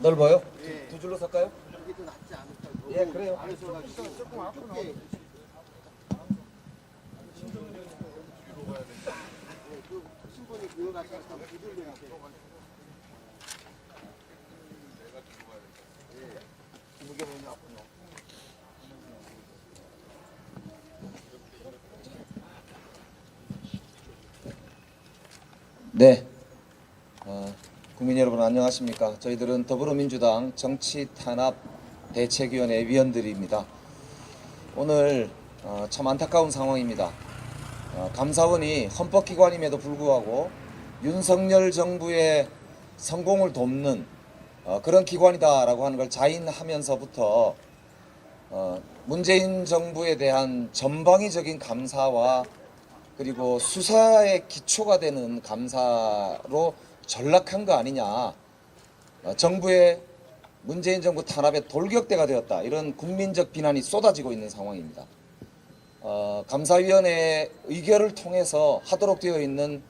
넓어요? 두 줄로 설까요? 이게 더 낫지 않을까? 예, 그래요. 조금 앞으로 좁게. 그 신분이 그거 같아서 두들려 이렇게. 네. 국민 여러분 안녕하십니까? 저희들은 더불어민주당 정치탄압대책위원회 위원들입니다. 오늘 참 안타까운 상황입니다. 감사원이 헌법기관임에도 불구하고 윤석열 정부의 성공을 돕는 그런 기관이다라고 하는 걸 자인하면서부터 문재인 정부에 대한 전방위적인 감사와 그리고 수사의 기초가 되는 감사로 전락한 거 아니냐, 정부의 문재인 정부 탄압의 돌격대가 되었다, 이런 국민적 비난이 쏟아지고 있는 상황입니다. 감사위원회 의결을 통해서 하도록 되어 있는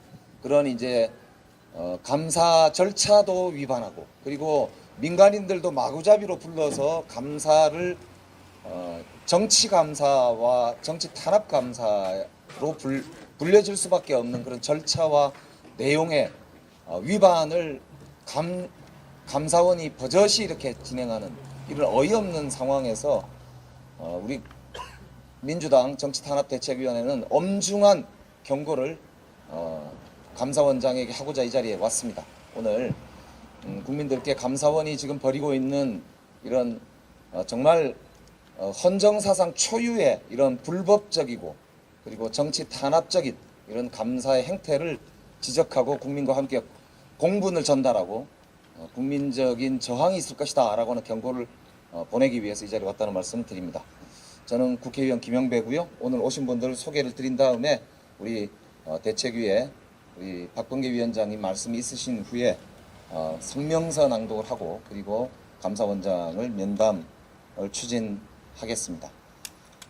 그런 이제 감사 절차도 위반하고, 그리고 민간인들도 마구잡이로 불러서 감사를 정치 감사와 정치 탄압 감사로 불려질 수밖에 없는 그런 절차와 내용의 위반을 감사원이 버젓이 이렇게 진행하는 이런 어이없는 상황에서 우리 민주당 정치탄압대책위원회는 엄중한 경고를 감사원장에게 하고자 이 자리에 왔습니다. 오늘 국민들께 감사원이 지금 벌이고 있는 이런 정말 헌정사상 초유의 이런 불법적이고 그리고 정치 탄압적인 이런 감사의 행태를 지적하고 국민과 함께 공분을 전달하고 국민적인 저항이 있을 것이다 라고 하는 경고를 보내기 위해서 이 자리에 왔다는 말씀을 드립니다. 저는 국회의원 김영배고요. 오늘 오신 분들 소개를 드린 다음에 우리 대책위에 우리 박범계 위원장님 말씀이 있으신 후에 성명서 낭독을 하고 그리고 감사원장을 면담을 추진하겠습니다.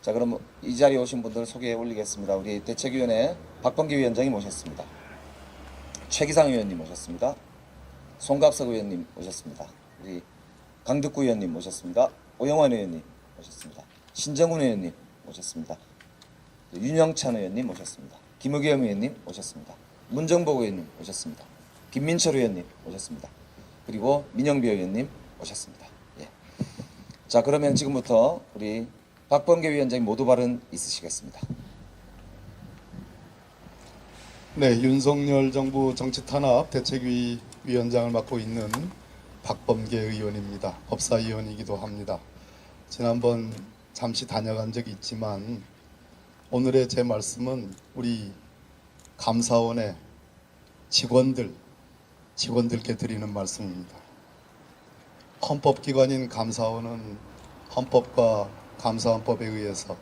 자, 그럼 이 자리에 오신 분들 소개해 올리겠습니다. 우리 대책위원회 박범계 위원장님 모셨습니다. 최기상 의원님 모셨습니다. 송갑석 의원님 모셨습니다. 우리 강득구 의원님 모셨습니다. 오영환 의원님 모셨습니다. 신정훈 의원님 모셨습니다. 윤영찬 의원님 모셨습니다. 김의겸 의원님 모셨습니다. 문정복 의원님 모셨습니다. 김민철 의원님 모셨습니다. 그리고 민영배 의원님 모셨습니다. 예. 자, 그러면 지금부터 우리 박범계 위원장님 모두 발언 있으시겠습니다. 네, 윤석열 정부 정치탄압 대책위 위원장을 맡고 있는 박범계 의원입니다. 법사위원이기도 합니다. 지난번 잠시 다녀간 적이 있지만 오늘의 제 말씀은 우리 감사원의 직원들께 드리는 말씀입니다. 헌법기관인 감사원은 헌법과 감사원법에 의해서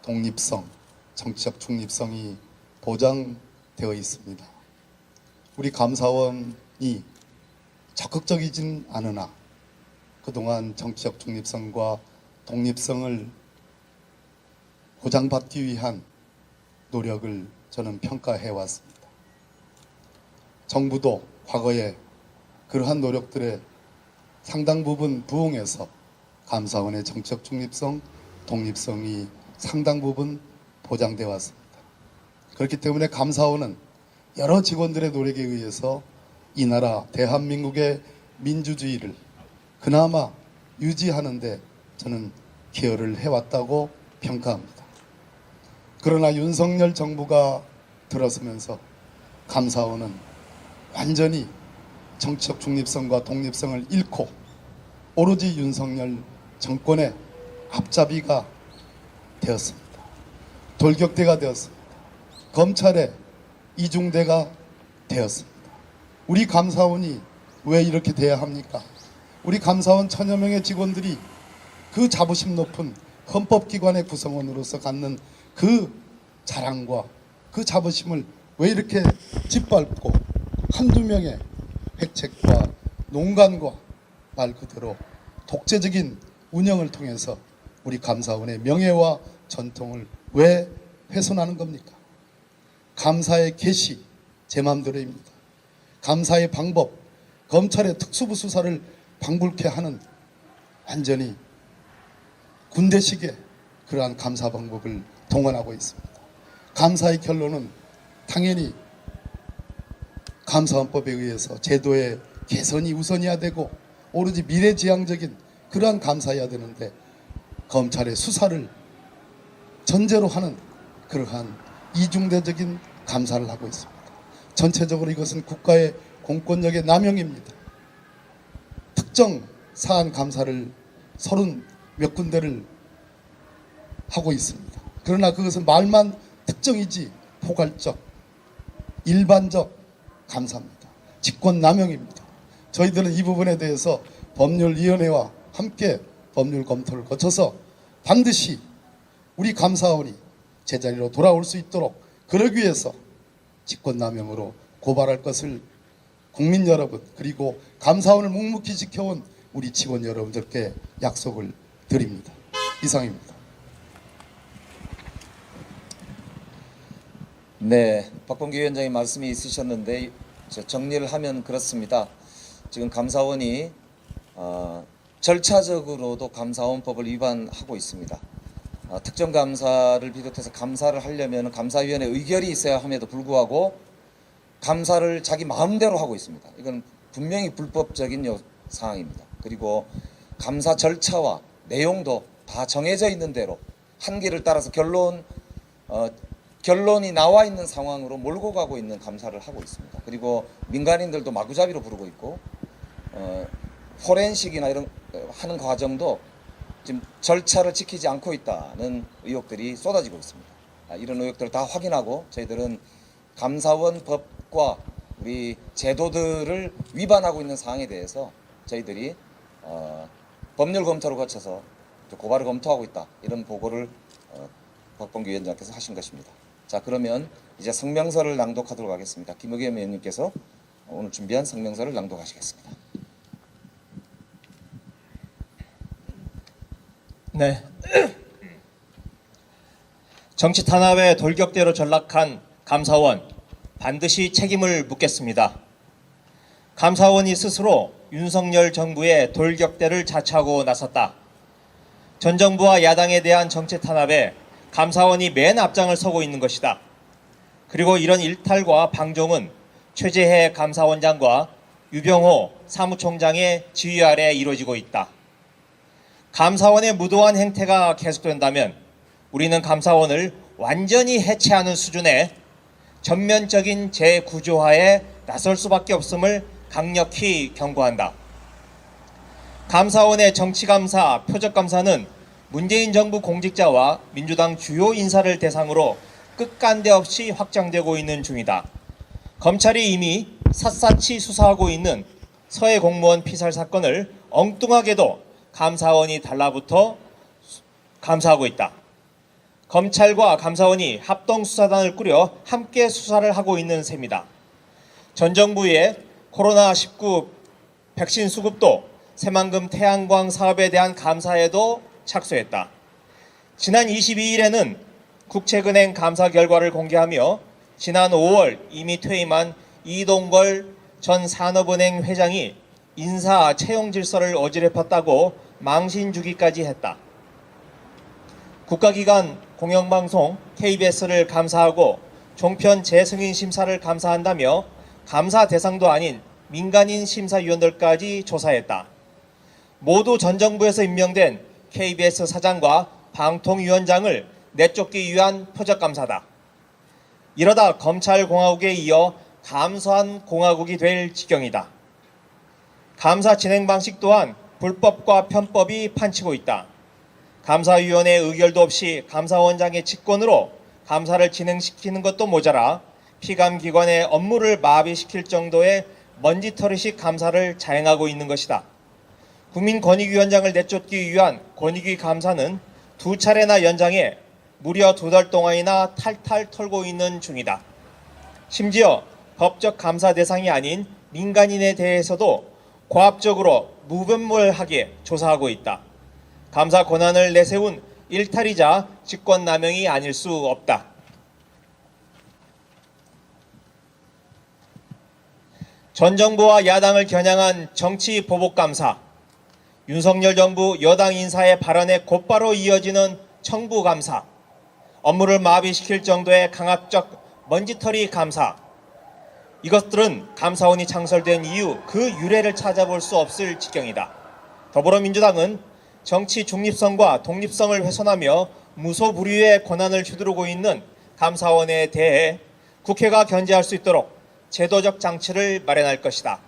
독립성, 정치적 중립성이 보장되어 있습니다. 우리 감사원이 적극적이진 않으나 그동안 정치적 중립성과 독립성을 보장받기 위한 노력을 저는 평가해 왔습니다. 정부도 과거에 그러한 노력들에 상당 부분 부응해서 감사원의 정치적 중립성, 독립성이 상당 부분 보장되어 왔습니다. 그렇기 때문에 감사원은 여러 직원들의 노력에 의해서 이 나라 대한민국의 민주주의를 그나마 유지하는 데 저는 기여를 해왔다고 평가합니다. 그러나 윤석열 정부가 들어서면서 감사원은 완전히 정치적 중립성과 독립성을 잃고 오로지 윤석열 정권의 앞잡이가 되었습니다. 돌격대가 되었습니다. 검찰의 이중대가 되었습니다. 우리 감사원이 왜 이렇게 돼야 합니까? 우리 감사원 1000여 명의 직원들이 그 자부심 높은 헌법기관의 구성원으로서 갖는 그 자랑과 그 자부심을 왜 이렇게 짓밟고 한두 명의 획책과 농간과 말 그대로 독재적인 운영을 통해서 우리 감사원의 명예와 전통을 왜 훼손하는 겁니까? 감사의 개시 제 마음대로입니다. 감사의 방법, 검찰의 특수부 수사를 방불케 하는 완전히 군대식의 그러한 감사 방법을 동원하고 있습니다. 감사의 결론은 당연히 감사원법에 의해서 제도의 개선이 우선이어야 되고 오로지 미래지향적인 그러한 감사여야 되는데 검찰의 수사를 전제로 하는 그러한 이중대적인 감사를 하고 있습니다. 전체적으로 이것은 국가의 공권력의 남용입니다. 특정 사안 감사를 30몇 군데를 하고 있습니다. 그러나 그것은 말만 특정이지 포괄적, 일반적 감사입니다. 직권남용입니다. 저희들은 이 부분에 대해서 법률위원회와 함께 법률 검토를 거쳐서 반드시 우리 감사원이 제자리로 돌아올 수 있도록 그러기 위해서 직권남용으로 고발할 것을 국민 여러분 그리고 감사원을 묵묵히 지켜온 우리 직원 여러분들께 약속을 드립니다. 이상입니다. 네, 박범계 위원장의 말씀이 있으셨는데 정리를 하면 그렇습니다. 지금 감사원이 절차적으로도 감사원법을 위반하고 있습니다. 특정 감사를 비롯해서 감사를 하려면 감사위원회 의결이 있어야 함에도 불구하고 감사를 자기 마음대로 하고 있습니다. 이건 분명히 불법적인 사항입니다. 그리고 감사 절차와 내용도 다 정해져 있는 대로 한계를 따라서 결론이 나와 있는 상황으로 몰고 가고 있는 감사를 하고 있습니다. 그리고 민간인들도 마구잡이로 부르고 있고 포렌식이나 이런 하는 과정도 지금 절차를 지키지 않고 있다는 의혹들이 쏟아지고 있습니다. 이런 의혹들을 다 확인하고 저희들은 감사원 법과 우리 제도들을 위반하고 있는 사항에 대해서 저희들이 법률 검토를 거쳐서 고발을 검토하고 있다, 이런 보고를 박범계 위원장께서 하신 것입니다. 자, 그러면 이제 성명서를 낭독하도록 하겠습니다. 김의겸 의원님께서 오늘 준비한 성명서를 낭독하시겠습니다. 네. 정치 탄압의 돌격대로 전락한 감사원, 반드시 책임을 묻겠습니다. 감사원이 스스로 윤석열 정부의 돌격대를 자처하고 나섰다. 전 정부와 야당에 대한 정치 탄압에 감사원이 맨 앞장을 서고 있는 것이다. 그리고 이런 일탈과 방종은 최재해 감사원장과 유병호 사무총장의 지휘 아래 이루어지고 있다. 감사원의 무도한 행태가 계속된다면 우리는 감사원을 완전히 해체하는 수준의 전면적인 재구조화에 나설 수밖에 없음을 강력히 경고한다. 감사원의 정치감사, 표적감사는 문재인 정부 공직자와 민주당 주요 인사를 대상으로 끝간데 없이 확장되고 있는 중이다. 검찰이 이미 샅샅이 수사하고 있는 서해 공무원 피살 사건을 엉뚱하게도 감사원이 달라붙어 감사하고 있다. 검찰과 감사원이 합동수사단을 꾸려 함께 수사를 하고 있는 셈이다. 전 정부의 코로나19 백신 수급도 새만금 태양광 사업에 대한 감사에도 착수했다. 지난 22일에는 국채은행 감사 결과를 공개하며 지난 5월 이미 퇴임한 이동걸 전 산업은행 회장이 인사 채용 질서를 어지럽혔다고 망신 주기까지 했다. 국가기관 공영방송 KBS를 감사하고 종편 재승인 심사를 감사한다며 감사 대상도 아닌 민간인 심사위원들까지 조사했다. 모두 전 정부에서 임명된 KBS 사장과 방통위원장을 내쫓기 위한 표적감사다. 이러다 검찰공화국에 이어 감사원공화국이 될 지경이다. 감사 진행 방식 또한 불법과 편법이 판치고 있다. 감사위원회 의결도 없이 감사원장의 직권으로 감사를 진행시키는 것도 모자라 피감기관의 업무를 마비시킬 정도의 먼지털이식 감사를 자행하고 있는 것이다. 국민권익위원장을 내쫓기 위한 권익위 감사는 2차례나 연장해 무려 2달 동안이나 탈탈 털고 있는 중이다. 심지어 법적 감사 대상이 아닌 민간인에 대해서도 고압적으로 무분별하게 조사하고 있다. 감사 권한을 내세운 일탈이자 직권남용이 아닐 수 없다. 전 정부와 야당을 겨냥한 정치 보복감사, 윤석열 정부 여당 인사의 발언에 곧바로 이어지는 청부 감사, 업무를 마비시킬 정도의 강압적 먼지털이 감사, 이것들은 감사원이 창설된 이후 그 유래를 찾아볼 수 없을 지경이다. 더불어민주당은 정치 중립성과 독립성을 훼손하며 무소불위의 권한을 휘두르고 있는 감사원에 대해 국회가 견제할 수 있도록 제도적 장치를 마련할 것이다.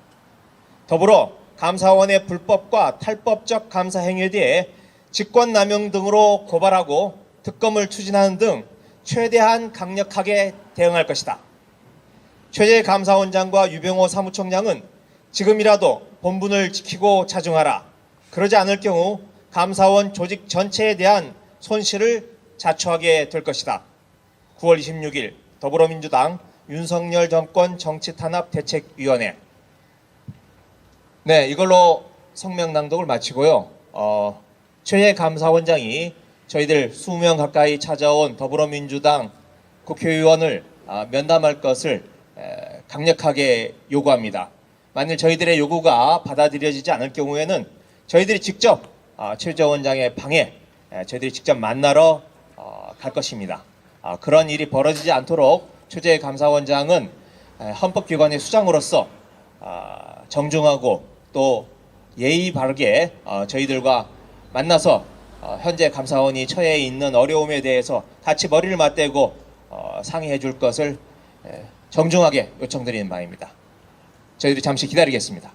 더불어 감사원의 불법과 탈법적 감사 행위에 대해 직권남용 등으로 고발하고 특검을 추진하는 등 최대한 강력하게 대응할 것이다. 최재 감사원장과 유병호 사무총장은 지금이라도 본분을 지키고 자중하라. 그러지 않을 경우 감사원 조직 전체에 대한 손실을 자초하게 될 것이다. 9월 26일 더불어민주당 윤석열 정권 정치탄압대책위원회. 네, 이걸로 성명 낭독을 마치고요. 최재 감사원장이 저희들 20명 가까이 찾아온 더불어민주당 국회의원을 면담할 것을 강력하게 요구합니다. 만일 저희들의 요구가 받아들여지지 않을 경우에는 저희들이 직접 최재 원장의 방에 저희들이 직접 만나러 갈 것입니다. 그런 일이 벌어지지 않도록 최재 감사원장은 헌법기관의 수장으로서 정중하고 또 예의 바르게 저희들과 만나서 현재 감사원이 처해 있는 어려움에 대해서 같이 머리를 맞대고 상의해 줄 것을 정중하게 요청드리는 바입니다. 저희들이 잠시 기다리겠습니다.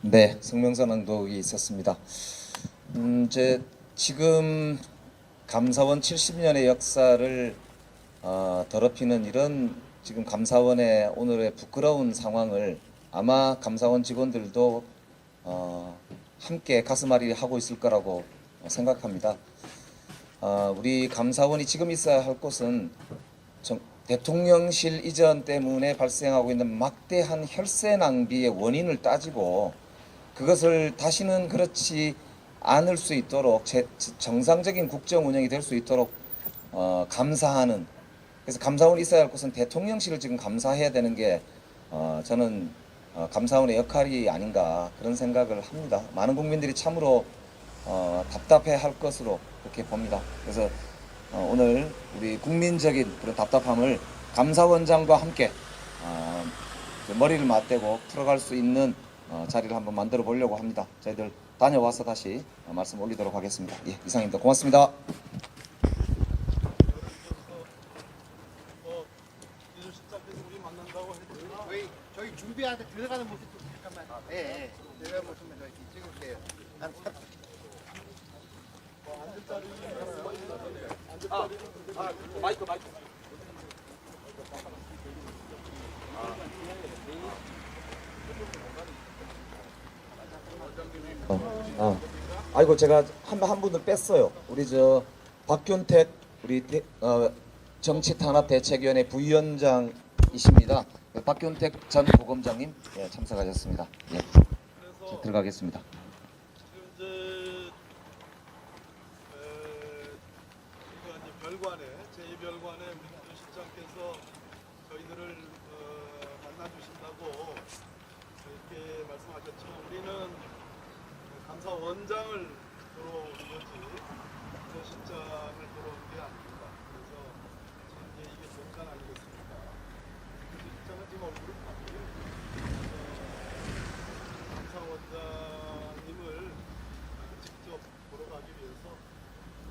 네, 성명서 낭독이 있었습니다. 지금 감사원 70년의 역사를 더럽히는 이런 지금 감사원의 오늘의 부끄러운 상황을 아마 감사원 직원들도 함께 가슴앓이 하고 있을 거라고 생각합니다. 우리 감사원이 지금 있어야 할 곳은 대통령실 이전 때문에 발생하고 있는 막대한 혈세 낭비의 원인을 따지고 그것을 다시는 그렇지 않을 수 있도록 정상적인 국정 운영이 될 수 있도록 감사하는, 그래서 감사원이 있어야 할 곳은 대통령실을 지금 감사해야 되는 게 저는 감사원의 역할이 아닌가 그런 생각을 합니다. 많은 국민들이 참으로 답답해 할 것으로 그렇게 봅니다. 그래서 오늘 우리 국민적인 그런 답답함을 감사원장과 함께 머리를 맞대고 풀어갈 수 있는 자리를 한번 만들어 보려고 합니다. 저희들 다녀와서 다시 말씀 올리도록 하겠습니다. 예, 이상입니다. 고맙습니다. 저희 준비하는데 들어가는 모습 좀 잠깐만. 예. 들어가는 모습만 저희 찍을게요. 마이크. 아이고 제가 한 분을 뺐어요. 우리 박균택 우리 정치탄압대책위원회 부위원장이십니다. 박균택 전 고검장님 참석하셨습니다. 예. 자, 들어가겠습니다. 지금 이제 별관에 제2별관에 우리 국무실장께서 저희들을 만나주신다고 이렇게 말씀하셨죠. 우리는 감사원장을 보러 온 거지 국무실장을 보러 온 게 아닙니다. 그래서 지금 이게 본관 아니겠습니까? 국무실장은 지금 얼굴을 봤고요. 감사원장님을 직접 보러 가기 위해서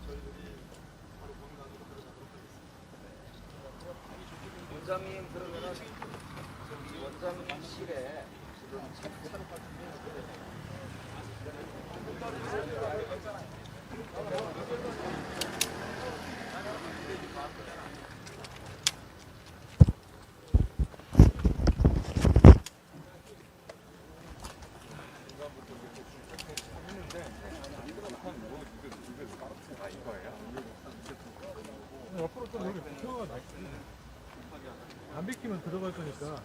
저희들이 바로 본관으로 들어가도록 하겠습니다. 원장님 그러면은 저기 원장실에 지금 차를 옆으로 좀 여기 비켜가 안 비키면 들어갈 거니까.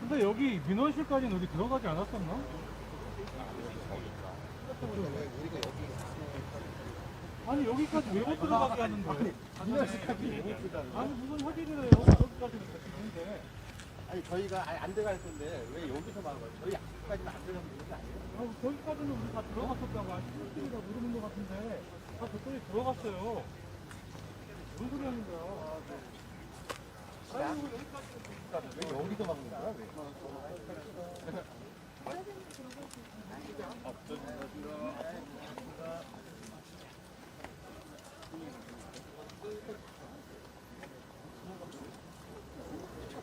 근데 여기 민원실까지는 우리 들어가지 않았었나? 아니 여기까지 왜 못 들어가게 하는 거예요? 아니 무슨 확인을 해요? 여기까지 있는데. 아니 저희가 아예 안 들어갈 건데 왜 여기서 막아요? 저희 앞까지는 안 들어가면 되는 거 아니에요? 거기까지는 우리 다 들어갔었다고 아시가 모르는 것 같은데 다 저쪽에 들어갔어요. 무슨 소리 하는 거야? 아니 여기까지 왜 여기서 막는 거야? 왜?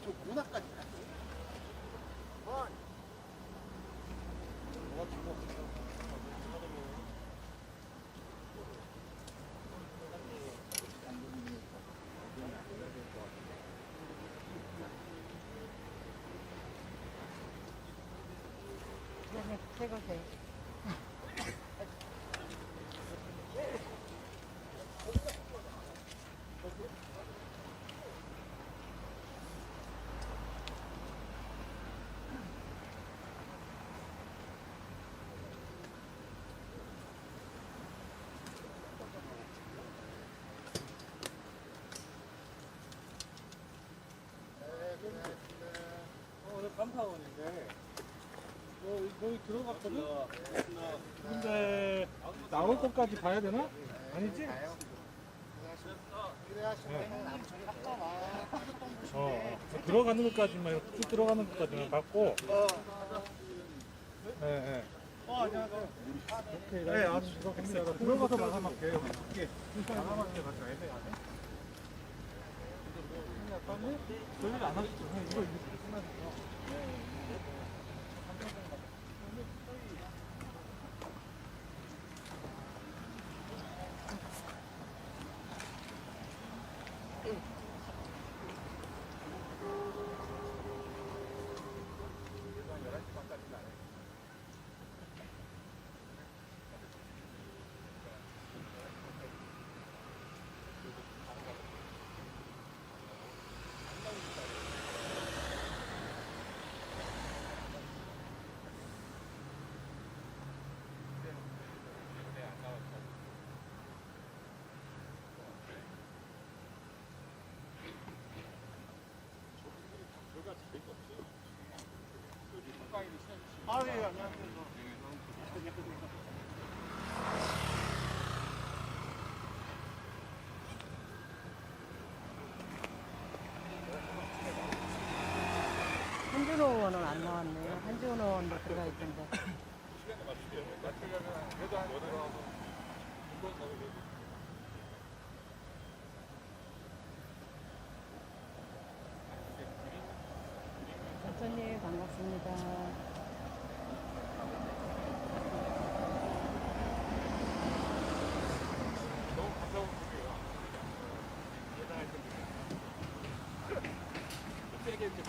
저 문화까지 새거세. 오늘 감사원인데 여기 들어갔거든? 근데 나올 것까지 봐야 되나? 아니지? 들어가는 것까지만 쭉 들어가는 것까지만 봤고 네. 네, 아주 즐겁습니다. 들어가서 마감할게요. 마감할게 가서 애매하네. 약간 별일 안 하시죠? 이거 끝나니까. 아, 예, 안녕하세요. 한준호 의원은 안 나왔네요. 한준호 의원도 들어가 있던데. 선생님 반갑습니다. 너무 가까운 분이에요. 세게 이렇게